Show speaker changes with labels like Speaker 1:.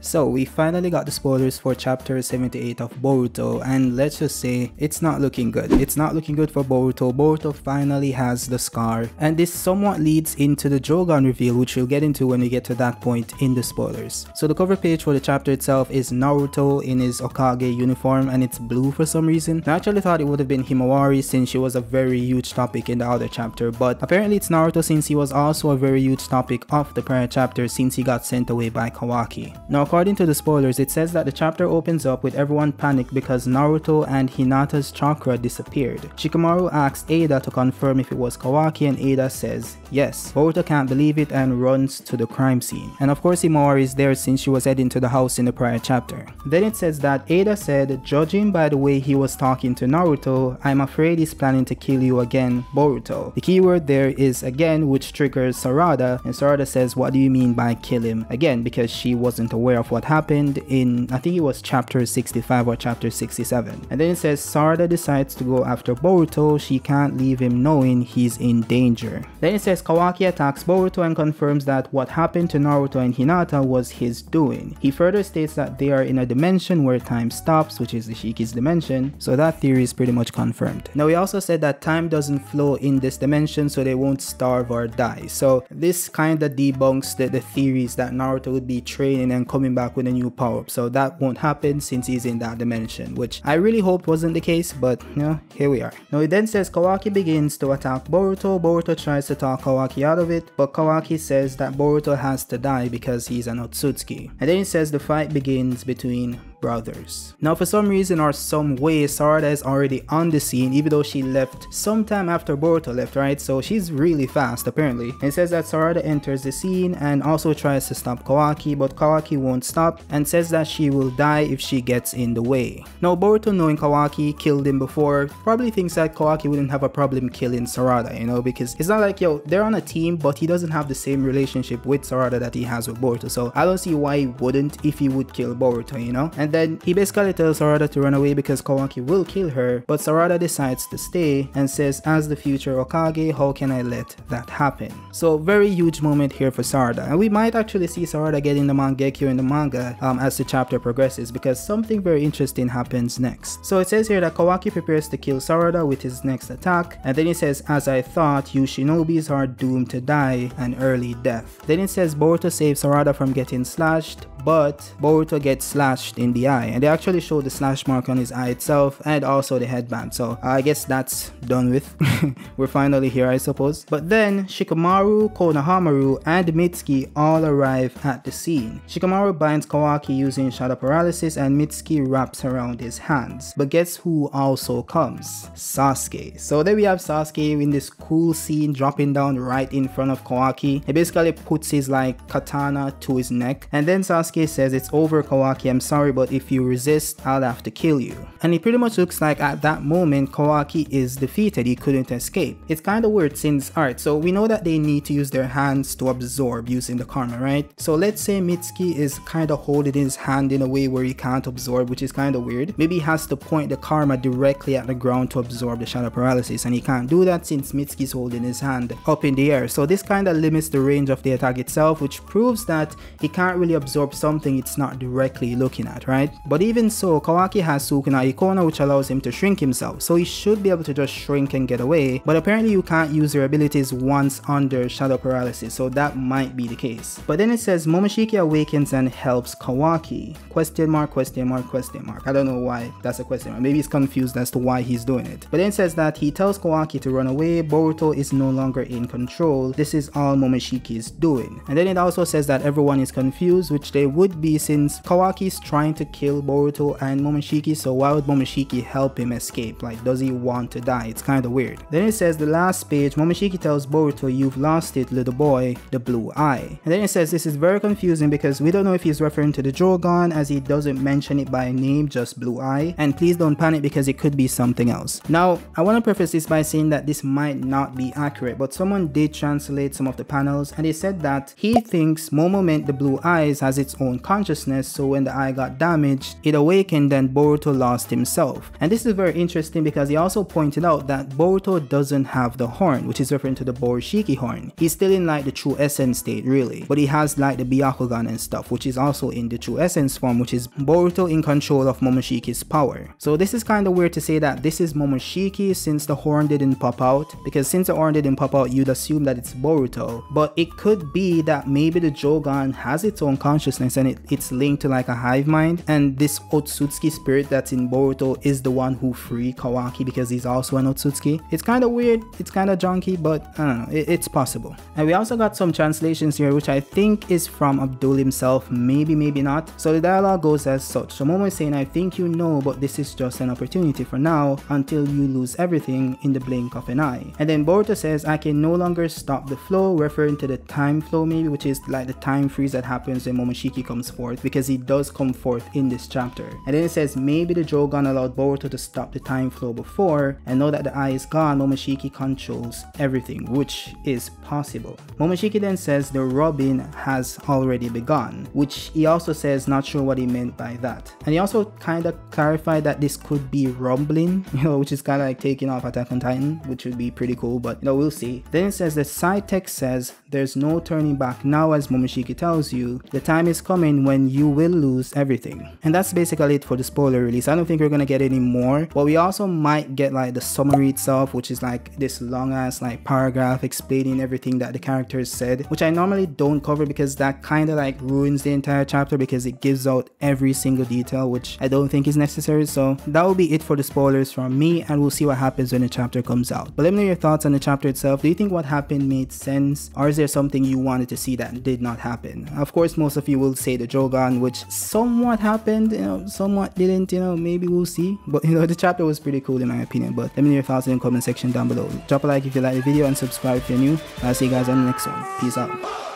Speaker 1: So we finally got the spoilers for chapter 78 of Boruto, and let's just say it's not looking good. It's not looking good for Boruto. Boruto finally has the scar, and this somewhat leads into the Jogan reveal, which we'll get into when we get to that point in the spoilers. So the cover page for the chapter itself is Naruto in his Hokage uniform, and it's blue for some reason. I actually thought it would have been Himawari since she was a very huge topic in the other chapter, but apparently it's Naruto since he was also a very huge topic of the prior chapter since he got sent away by Kawaki. Now according to the spoilers, it says that the chapter opens up with everyone panicked because Naruto and Hinata's chakra disappeared. Shikamaru asks Ada to confirm if it was Kawaki, and Ada says yes. Boruto can't believe it and runs to the crime scene. And of course Himawari is there since she was heading to the house in the prior chapter. Then it says that Ada said, judging by the way he was talking to Naruto, I'm afraid he's planning to kill you again, Boruto. The keyword there is again, which triggers Sarada, and Sarada says, what do you mean by kill him? Again, because she wasn't aware of what happened in, I think it was chapter 65 or chapter 67. And then it says Sarada decides to go after Boruto. She can't leave him knowing he's in danger. Then it says Kawaki attacks Boruto and confirms that what happened to Naruto and Hinata was his doing. He further states that they are in a dimension where time stops, which is the Shiki's dimension, so that theory is pretty much confirmed. Now he also said that time doesn't flow in this dimension, so they won't starve or die. So this kind of debunks the theories that Naruto would be training and coming back with a new power-up. So that won't happen since he's in that dimension, which I really hoped wasn't the case, but you know, here we are. Now it then says Kawaki begins to attack Boruto. Boruto tries to talk Kawaki out of it, but Kawaki says that Boruto has to die because he's an Otsutsuki. And then it says the fight begins between brothers. Now for some reason or some way, Sarada is already on the scene even though she left sometime after Boruto left, right? So she's really fast apparently. And it says that Sarada enters the scene and also tries to stop Kawaki, but Kawaki won't stop and says that she will die if she gets in the way. Now Boruto, knowing Kawaki killed him before, probably thinks that Kawaki wouldn't have a problem killing Sarada, you know, because it's not like, yo, they're on a team, but he doesn't have the same relationship with Sarada that he has with Boruto. So I don't see why he wouldn't if he would kill Boruto, you know? And then he basically tells Sarada to run away because Kawaki will kill her, but Sarada decides to stay and says, as the future Hokage, how can I let that happen? So very huge moment here for Sarada, and we might actually see Sarada getting the Mangekyo in the manga as the chapter progresses, because something very interesting happens next. So it says here that Kawaki prepares to kill Sarada with his next attack, and then he says, as I thought, you shinobis are doomed to die an early death. Then it says Boruto saves Sarada from getting slashed, but Boruto gets slashed in the eye, and they actually show the slash mark on his eye itself and also the headband. So I guess that's done with. We're finally here, I suppose. But then Shikamaru, Konohamaru, and Mitsuki all arrive at the scene. Shikamaru binds Kawaki using shadow paralysis and Mitsuki wraps around his hands. But guess who also comes? Sasuke. So there we have Sasuke in this cool scene dropping down right in front of Kawaki. He basically puts his like katana to his neck, and then Sasuke says, it's over Kawaki, I'm sorry, but if you resist, I'll have to kill you. And it pretty much looks like at that moment Kawaki is defeated. He couldn't escape. It's kind of weird since, alright, so we know that they need to use their hands to absorb using the karma, right? So let's say Mitsuki is kind of holding his hand in a way where he can't absorb, which is kind of weird. Maybe he has to point the karma directly at the ground to absorb the shadow paralysis, and he can't do that since Mitsuki's holding his hand up in the air. So this kind of limits the range of the attack itself, which proves that he can't really absorb something it's not directly looking at, right? But even so, Kawaki has Sukuna Ikona, which allows him to shrink himself, so he should be able to just shrink and get away. But apparently you can't use your abilities once under shadow paralysis, so that might be the case. But then it says Momoshiki awakens and helps Kawaki. Question mark, question mark, question mark. I don't know why that's a question mark. Maybe he's confused as to why he's doing it. But then it says that he tells Kawaki to run away. Boruto is no longer in control. This is all Momoshiki is doing. And then it also says that everyone is confused, which they would be since Kawaki is trying to kill Boruto and Momoshiki, so why would Momoshiki help him escape? Like, does he want to die? It's kind of weird. Then it says the last page, Momoshiki tells Boruto, you've lost it, little boy, the blue eye. And then it says this is very confusing because we don't know if he's referring to the Jogan, as he doesn't mention it by name, just blue eye. And please don't panic because it could be something else. Now, I want to preface this by saying that this might not be accurate, but someone did translate some of the panels and they said that he thinks Momo meant the blue eyes as its own consciousness, so when the eye got damaged, it awakened and Boruto lost himself. And this is very interesting because he also pointed out that Boruto doesn't have the horn, which is referring to the Borushiki horn. He's still in like the true essence state really, but he has like the Byakugan and stuff, which is also in the true essence form, which is Boruto in control of Momoshiki's power. So this is kind of weird to say that this is Momoshiki since the horn didn't pop out, because since the horn didn't pop out, you'd assume that it's Boruto, but it could be that maybe the Jogan has its own consciousness and it's linked to like a hive mind, and this Otsutsuki spirit that's in Boruto is the one who freed Kawaki because he's also an Otsutsuki. It's kind of weird, it's kind of junky, but I don't know, it's possible. And we also got some translations here which I think is from Abdul himself, maybe not. So the dialogue goes as such. So Momo is saying, I think you know, but this is just an opportunity for now until you lose everything in the blink of an eye. And then Boruto says, I can no longer stop the flow, referring to the time flow maybe, which is like the time freeze that happens when Momoshiki comes forth, because he does come forth in this chapter. And then it says maybe the Jogan allowed Boruto to stop the time flow before, and now that the eye is gone, Momoshiki controls everything, which is possible. Momoshiki then says the rubbing has already begun, which he also says not sure what he meant by that. And he also kind of clarified that this could be rumbling, which is kind of like taking off Attack on Titan, which would be pretty cool, but we'll see. Then it says the side text says there's no turning back now, as Momoshiki tells you the time is coming when you will lose everything. And that's basically it for the spoiler release. I don't think we're gonna get any more, but we also might get like the summary itself, which is like this long ass like paragraph explaining everything that the characters said, which I normally don't cover because that kind of like ruins the entire chapter because it gives out every single detail, which I don't think is necessary. So that will be it for the spoilers from me, and we'll see what happens when the chapter comes out. But let me know your thoughts on the chapter itself. Do you think what happened made sense, or is there something you wanted to see that did not happen? Of course, most of you will say the Jogan, which somewhat happened, somewhat didn't, maybe we'll see. But the chapter was pretty cool in my opinion. But let me know your thoughts in the comment section down below. Drop a like if you like the video and subscribe if you're new. I'll see you guys on the next one. Peace out.